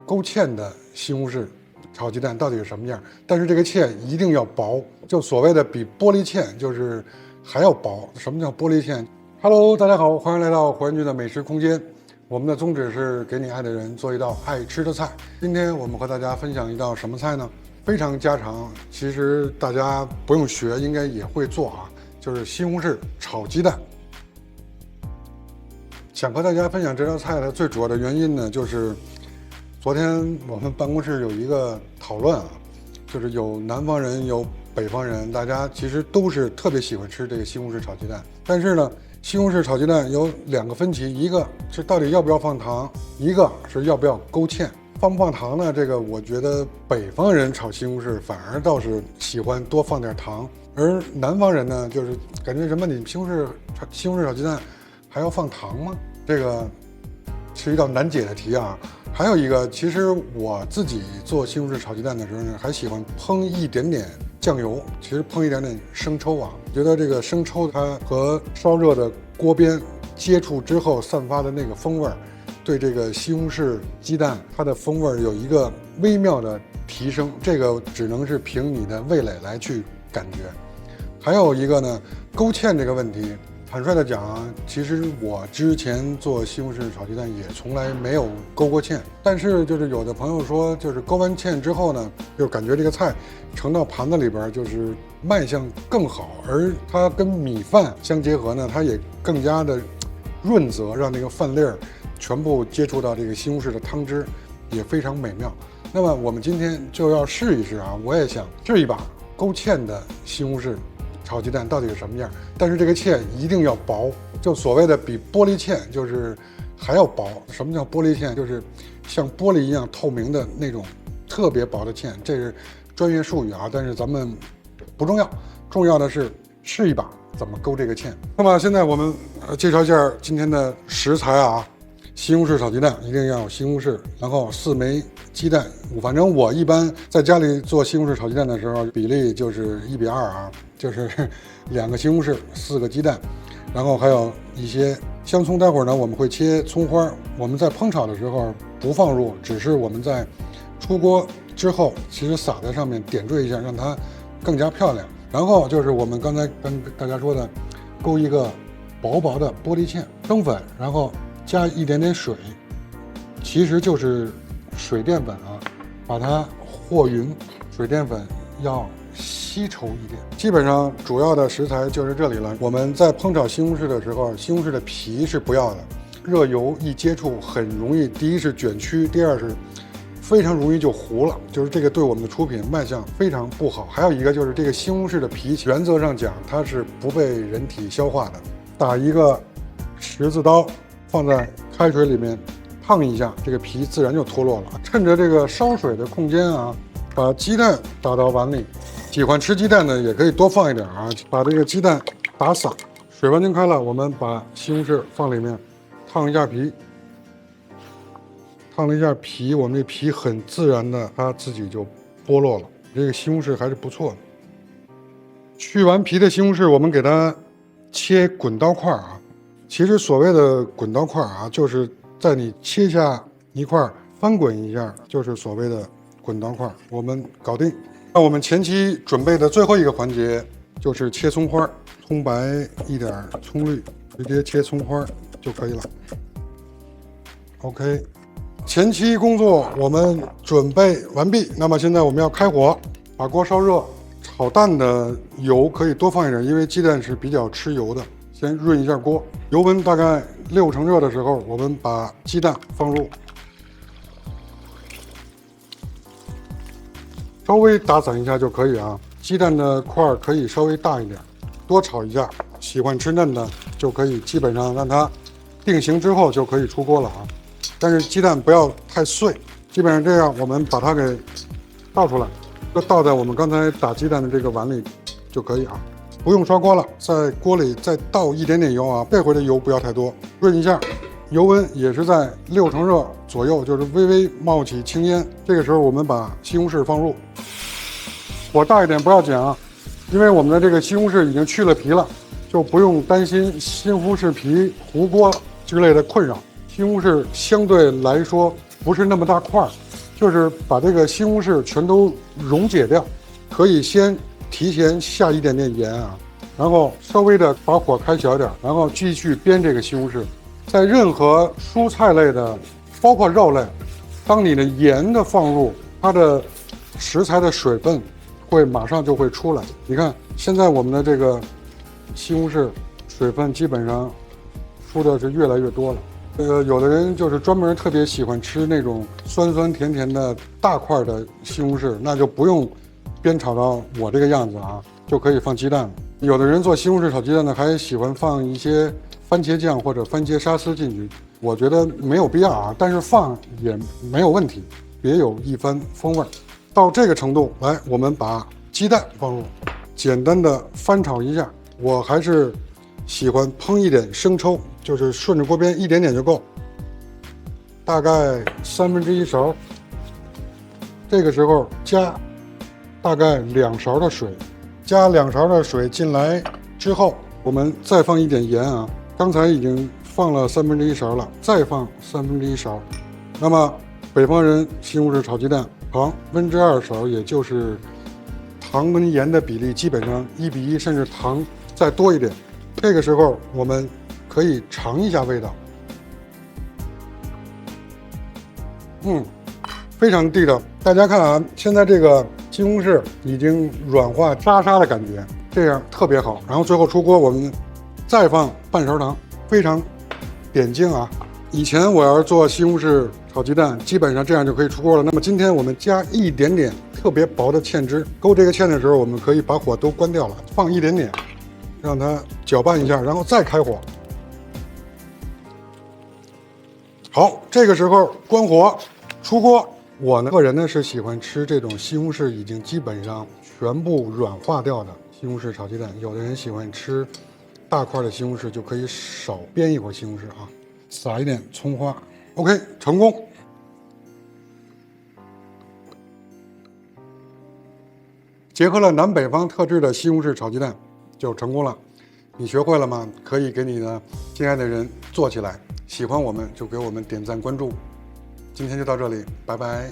勾芡的西红柿炒鸡蛋到底是什么样，但是这个芡一定要薄，就所谓的比玻璃芡就是还要薄。什么叫玻璃芡 ？Hello， 大家好，欢迎来到火人君的美食空间。我们的宗旨是给你爱的人做一道爱吃的菜。今天我们和大家分享一道什么菜呢？非常家常，其实大家不用学，应该也会做啊，就是西红柿炒鸡蛋。想和大家分享这道菜的最主要的原因呢，就是昨天我们办公室有一个讨论啊，就是有南方人有北方人，大家其实都是特别喜欢吃这个西红柿炒鸡蛋。但是呢，西红柿炒鸡蛋有两个分歧，一个是到底要不要放糖，一个是要不要勾芡。放不放糖呢？这个我觉得北方人炒西红柿反而倒是喜欢多放点糖，而南方人呢，就是感觉什么你西红柿炒鸡蛋还要放糖吗？这个是一道难解的题啊。还有一个，其实我自己做西红柿炒鸡蛋的时候呢，还喜欢烹一点点酱油，其实烹一点点生抽啊。觉得这个生抽它和烧热的锅边接触之后散发的那个风味儿，对这个西红柿鸡蛋它的风味儿有一个微妙的提升。这个只能是凭你的味蕾来去感觉。还有一个呢，勾芡这个问题。坦率的讲啊，其实我之前做西红柿炒鸡蛋也从来没有勾过芡，但是就是有的朋友说，就是勾完芡之后呢，就感觉这个菜盛到盘子里边就是卖相更好，而它跟米饭相结合呢，它也更加的润泽，让那个饭粒儿全部接触到这个西红柿的汤汁，也非常美妙。那么我们今天就要试一试啊，我也想试一把勾芡的西红柿炒鸡蛋到底是什么样，但是这个芡一定要薄，就所谓的比玻璃芡就是还要薄。什么叫玻璃芡？就是像玻璃一样透明的那种特别薄的芡，这是专业术语啊，但是咱们不重要，重要的是试一把怎么勾这个芡。那么现在我们介绍一下今天的食材啊，西红柿炒鸡蛋一定要有西红柿，然后4枚鸡蛋，反正我一般在家里做西红柿炒鸡蛋的时候，比例就是1比2啊，就是2个西红柿4个鸡蛋，然后还有一些香葱。待会儿呢我们会切葱花，我们在烹炒的时候不放入，只是我们在出锅之后，其实撒在上面点缀一下，让它更加漂亮。然后就是我们刚才跟大家说的，勾一个薄薄的玻璃芡生粉，然后加一点点水，其实就是水淀粉啊，把它和匀。水淀粉要稀稠一点。基本上主要的食材就是这里了。我们在烹炒西红柿的时候，西红柿的皮是不要的，热油一接触很容易，第一是卷曲，第二是非常容易就糊了，就是这个对我们的出品卖相非常不好。还有一个就是这个西红柿的皮，原则上讲它是不被人体消化的。打一个十字刀放在开水里面烫一下，这个皮自然就脱落了。趁着这个烧水的空间啊，把鸡蛋打到碗里。喜欢吃鸡蛋的也可以多放一点啊，把这个鸡蛋打散。水完全开了，我们把西红柿放里面，烫一下皮。烫了一下皮，我们这皮很自然的，它自己就剥落了。这个西红柿还是不错的。去完皮的西红柿，我们给它切滚刀块啊。其实所谓的滚刀块啊，就是在你切下一块翻滚一下，就是所谓的滚刀块。我们搞定。那我们前期准备的最后一个环节就是切葱花，葱白一点，葱绿，直接切葱花就可以了。OK， 前期工作我们准备完毕。那么现在我们要开火，把锅烧热。炒蛋的油可以多放一点，因为鸡蛋是比较吃油的。先润一下锅，油温大概6成热的时候，我们把鸡蛋放入，稍微打散一下就可以啊。鸡蛋的块可以稍微大一点，多炒一下。喜欢吃嫩的就可以基本上让它定型之后就可以出锅了啊。但是鸡蛋不要太碎，基本上这样我们把它给倒出来，倒在我们刚才打鸡蛋的这个碗里就可以啊。不用刷锅了，在锅里再倒一点点油啊，这回的油不要太多，润一下。油温也是在6成热左右，就是微微冒起青烟。这个时候我们把西红柿放入，火大一点不要紧啊，因为我们的这个西红柿已经去了皮了，就不用担心西红柿皮糊锅之类的困扰。西红柿相对来说不是那么大块，就是把这个西红柿全都溶解掉，可以先提前下一点点盐啊，然后稍微的把火开小点，然后继续煸这个西红柿。在任何蔬菜类的，包括肉类，当你的盐的放入，它的食材的水分会马上就会出来。你看现在我们的这个西红柿水分基本上出的是越来越多了。有的人就是专门特别喜欢吃那种酸酸甜甜的大块的西红柿，那就不用煸炒到我这个样子啊，就可以放鸡蛋了。有的人做西红柿炒鸡蛋呢，还喜欢放一些番茄酱或者番茄沙司进去，我觉得没有必要啊，但是放也没有问题，别有一番风味。到这个程度，来，我们把鸡蛋放入，简单的翻炒一下。我还是喜欢烹一点生抽，就是顺着锅边一点点就够，大概1/3勺。这个时候加大概2勺的水，加2勺的水进来之后，我们再放一点盐啊。刚才已经放了1/3勺了，再放1/3勺。那么北方人西红柿炒鸡蛋，糖2/2勺，也就是糖跟盐的比例基本上1:1，甚至糖再多一点。这个时候我们可以尝一下味道，非常地道。大家看啊，现在这个西红柿已经软化沙沙的感觉，这样特别好。然后最后出锅，我们再放半勺糖，非常点睛啊。以前我要是做西红柿炒鸡蛋，基本上这样就可以出锅了。那么今天我们加一点点特别薄的芡汁，勾这个芡的时候，我们可以把火都关掉了，放一点点，让它搅拌一下，然后再开火。好，这个时候关火，出锅。我呢个人呢是喜欢吃这种西红柿已经基本上全部软化掉的西红柿炒鸡蛋，有的人喜欢吃大块的西红柿，就可以少煸一会儿西红柿啊，撒一点葱花。OK， 成功。结合了南北方特制的西红柿炒鸡蛋就成功了。你学会了吗？可以给你的亲爱的人做起来。喜欢我们就给我们点赞关注。今天就到这里，拜拜。